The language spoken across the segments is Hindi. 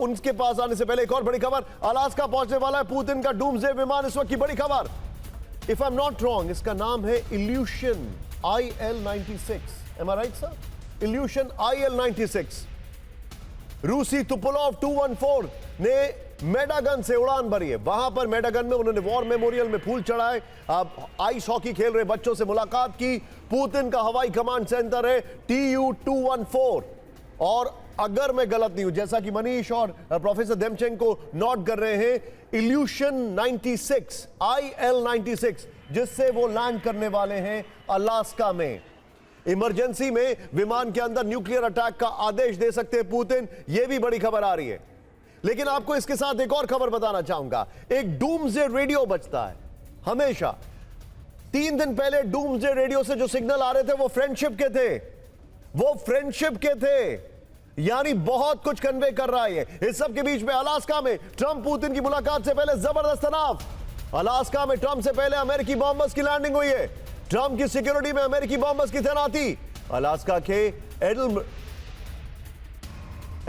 उनके पास आने से पहले एक और बड़ी खबर, अलास्का पहुंचने वाला है पुतिन का डूम्सडे विमान। इस वक्त की बड़ी खबर, if I am not wrong, इसका नाम है इल्यूशन IL-96। एम आई राइट सर? Evolution IL-96। रूसी तुपोलोव 214 ने मेडागन से उड़ान भरी है। वहां पर मेडागन में उन्होंने वॉर मेमोरियल में फूल चढ़ाए, आइस हॉकी खेल रहे बच्चों से मुलाकात की। पुतिन का हवाई कमांड सेंटर है TU-214। और अगर मैं गलत नहीं हूं, जैसा कि मनीष और प्रोफेसर देमचेंको नोट कर रहे हैं, इल्यूशन 96 IL-96 जिससे वो लैंड करने वाले हैं अलास्का में। इमरजेंसी में विमान के अंदर न्यूक्लियर अटैक का आदेश दे सकते हैं पुतिन, यह भी बड़ी खबर आ रही है। लेकिन आपको इसके साथ एक और खबर बताना चाहूंगा। एक डूम्सडे रेडियो बजता है हमेशा। 3 दिन पहले डूम्सडे रेडियो से जो सिग्नल आ रहे थे वो फ्रेंडशिप के थे, वो फ्रेंडशिप के थे, यानी बहुत कुछ कन्वे कर रहा है। इस सब के बीच में अलास्का में ट्रंप पुतिन की मुलाकात से पहले जबरदस्त तनाव। अलास्का में ट्रंप से पहले अमेरिकी बॉम्बर्स की लैंडिंग हुई है। ट्रंप की सिक्योरिटी में अमेरिकी बॉम्बर्स की तैनाती। अलास्का के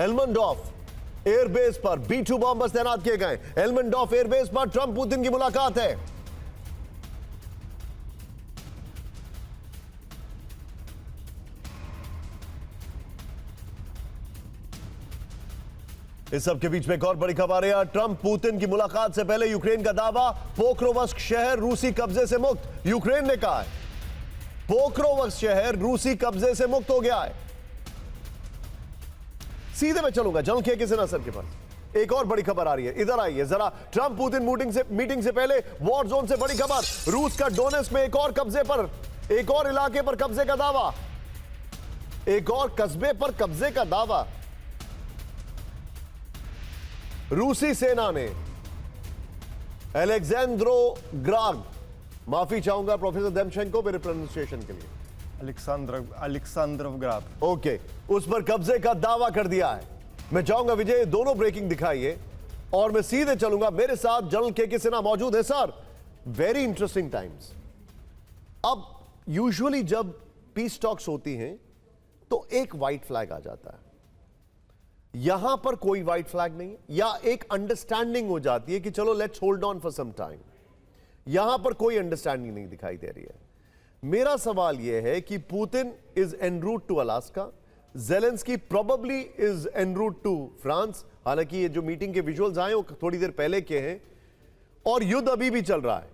एल्मंडॉफ एयरबेस पर B-2 बॉम्बर्स तैनात किए गए। एल्मंडॉफ एयरबेस पर ट्रंप पुतिन की मुलाकात है। इस सब के बीच में एक और बड़ी खबर है। ट्रंप पुतिन की मुलाकात से पहले यूक्रेन का दावा, पोक्रोवस्क शहर रूसी कब्जे से मुक्त। यूक्रेन ने कहा है पोक्रोवस्क शहर रूसी कब्जे से मुक्त हो गया है। सीधे मैं चलूंगा जनरल के सिन्हा सर के पास। एक और बड़ी खबर आ रही है, इधर आइए जरा। ट्रंप पुतिन मीटिंग से पहले वॉर जोन से बड़ी खबर, रूस का डोनेट्स्क में एक और इलाके पर कब्जे का दावा, एक और कस्बे पर कब्जे का दावा। रूसी सेना ने अलेक्जेंद्रोग्राद, माफी चाहूंगा प्रोफेसर देमचेंको मेरे प्रोनाउंसिएशन के लिए, अलेक्सांद्रोग्राद, ओके, उस पर कब्जे का दावा कर दिया है। मैं चाहूंगा विजय दोनों ब्रेकिंग दिखाइए और मैं सीधे चलूंगा। मेरे साथ जनरल के सिन्हा मौजूद है। Sir, very interesting times. अब यूजुअली जब पीस टॉक्स होती हैं तो एक व्हाइट फ्लैग आ जाता है, यहां पर कोई व्हाइट फ्लैग नहीं, या एक अंडरस्टैंडिंग हो जाती है कि चलो let's hold on for some time. यहां पर कोई अंडरस्टैंडिंग नहीं दिखाई दे रही है। मेरा सवाल यह है कि Putin is en route to Alaska, Zelensky probably is en route to France. हालांकि ये जो मीटिंग के विजुअल्स आए वो थोड़ी देर पहले के हैं और युद्ध अभी भी चल रहा है।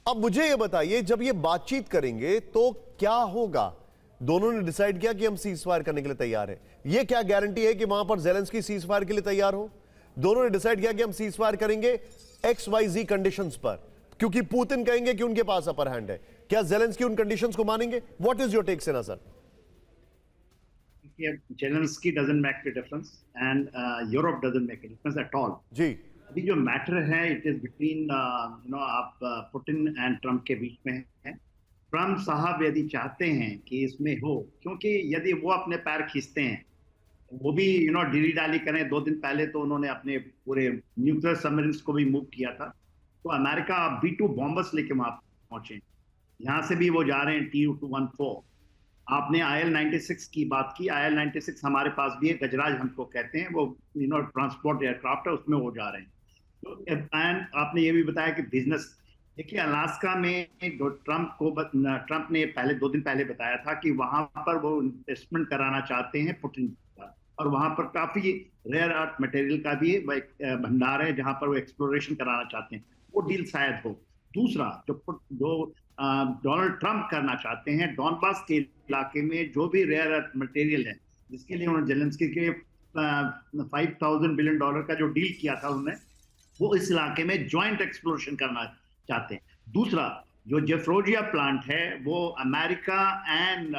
अब मुझे ये बताइए, जब ये बातचीत करेंगे तो क्या होगा? दोनों ने डिसाइड किया कि हम सीज फायर करने के लिए तैयार हैं। ये क्या गारंटी है कि वहां पर ज़ेलेंस्की सीज फायर के लिए तैयार हो? दोनों ने डिसाइड किया कि हम सीज फायर करेंगे XYZ कंडीशंस पर, क्योंकि पुतिन कहेंगे कि उनके पास अपर हैंड है। क्या ज़ेलेंस्की उन कंडीशंस को मानेंगे? What is your take Sinha sir? Zelensky doesn't make a difference and Europe doesn't make a difference at all. जी, अभी जो मैटर है इट इज बिटवीन आप पुतिन एंड ट्रम्प के बीच में है। ट्रम्प साहब यदि चाहते हैं कि इसमें हो, क्योंकि यदि वो अपने पैर खींचते हैं, वो भी डीली डाली करें। 2 दिन पहले तो उन्होंने अपने पूरे न्यूक्लियर सबमरीन्स को भी मूव किया था, तो अमेरिका B-2 बॉम्बर्स लेके वहां पहुंचे। यहाँ से भी वो जा रहे हैं TU-214। आपने IL-96 की बात की, IL-96 हमारे पास भी है, गजराज हमको कहते हैं, वो ट्रांसपोर्ट एयरक्राफ्ट है, उसमें वो जा रहे हैं। तो एंड आपने ये भी बताया कि बिजनेस, देखिए अलास्का में जो ट्रंप ने पहले 2 दिन पहले बताया था कि वहां पर वो इन्वेस्टमेंट कराना चाहते हैं पुतिन का, और वहां पर काफी रेयर अर्थ मटेरियल का भी भंडार है जहां पर वो एक्सप्लोरेशन कराना चाहते हैं। वो डील शायद हो। दूसरा जो डोनाल्ड ट्रंप करना चाहते हैं, डॉनबास के इलाके में जो भी रेयर अर्थ मटेरियल है, जिसके लिए उन्होंने ज़ेलेंस्की के $5,000 बिलियन का जो डील किया था उन्होंने, वो इस इलाके में ज्वाइंट एक्सप्लोरेशन करना चाहते हैं। दूसरा जो जेफ्रोजिया प्लांट है, वो अमेरिका एंड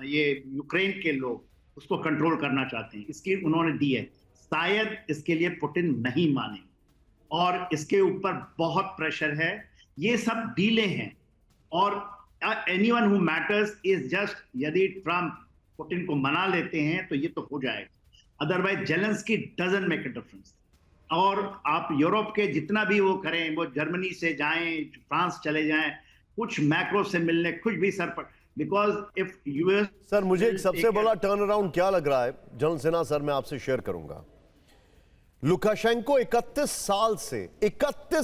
ये यूक्रेन के लोग उसको कंट्रोल करना चाहते हैं, इसकी उन्होंने दी है। शायद इसके लिए पुतिन नहीं माने और इसके ऊपर बहुत प्रेशर है। ये सब डीलें हैं और anyone who matters is just, यदि ट्रंप पुतिन को मना लेते हैं तो ये तो हो जाएगा, otherwise Zelensky doesn't make a difference. और आप यूरोप के जितना भी वो करें, वो जर्मनी से जाएं, फ्रांस चले जाएं, कुछ मैक्रो से मिलने, कुछ भी सर पर, बिकॉज इफ यूएस। सर मुझे एक सबसे बड़ा टर्न अराउंड क्या लग रहा है जनरल सिन्हा सर, मैं आपसे शेयर करूंगा। लुकाशेंको 31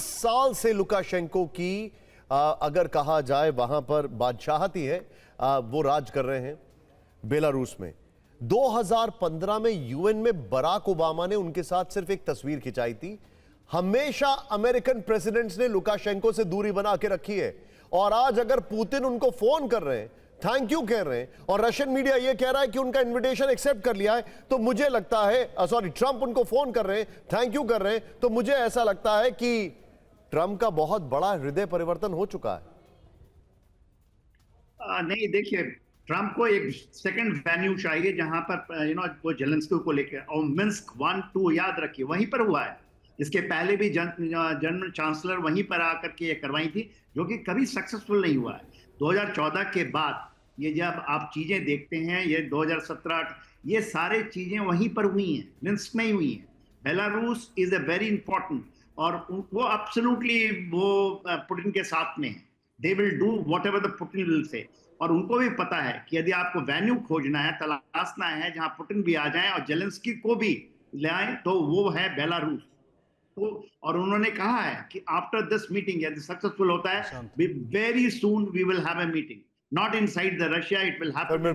साल से लुकाशेंको की अगर कहा जाए वहां पर बादशाहत ही है, वो राज कर रहे हैं बेलारूस में। 2015 में यूएन में बराक ओबामा ने उनके साथ सिर्फ एक तस्वीर खिंचाई थी। हमेशा अमेरिकन प्रेसिडेंट्स ने लुकाशेंको से दूरी बना के रखी है, और आज अगर पुतिन उनको फोन कर रहे हैं, थैंक यू कह रहे हैं, और रशियन मीडिया यह कह रहा है कि उनका इनविटेशन एक्सेप्ट कर लिया है, तो मुझे लगता है, सॉरी, ट्रंप उनको फोन कर रहे हैं, थैंक यू कर रहे हैं, तो मुझे ऐसा लगता है कि ट्रंप का बहुत बड़ा हृदय परिवर्तन हो चुका है। नहीं, देखिए, ट्रंप को एक सेकंड वेन्यू चाहिए जहां पर वो जेलेंस्की को लेकर, और मिन्स्क 1-2 याद रखिए वहीं पर हुआ है। इसके पहले भी जर्मन चांसलर वहीं पर आकर के ये करवाई थी, जो कि कभी सक्सेसफुल नहीं हुआ है। 2014 के बाद ये जब आप चीजें देखते हैं, ये 2017, ये सारे चीजें वहीं पर हुई हैं, मिन्स्क में ही हुई हैं। Belarus is a very important, और वो एब्सोल्युटली वो पुतिन के साथ में है। They will do whatever the Putin will say, और उनको भी पता है कि यदि आपको वेन्यू खोजना है, तलाशना है जहां पुतिन भी आ जाए और जेलेंस्की को भी ले आए, तो वो है बेलारूस। तो और उन्होंने कहा है कि आफ्टर दिस मीटिंग, यदि सक्सेसफुल होता है, very soon we will have a meeting, not inside the Russia, it will happen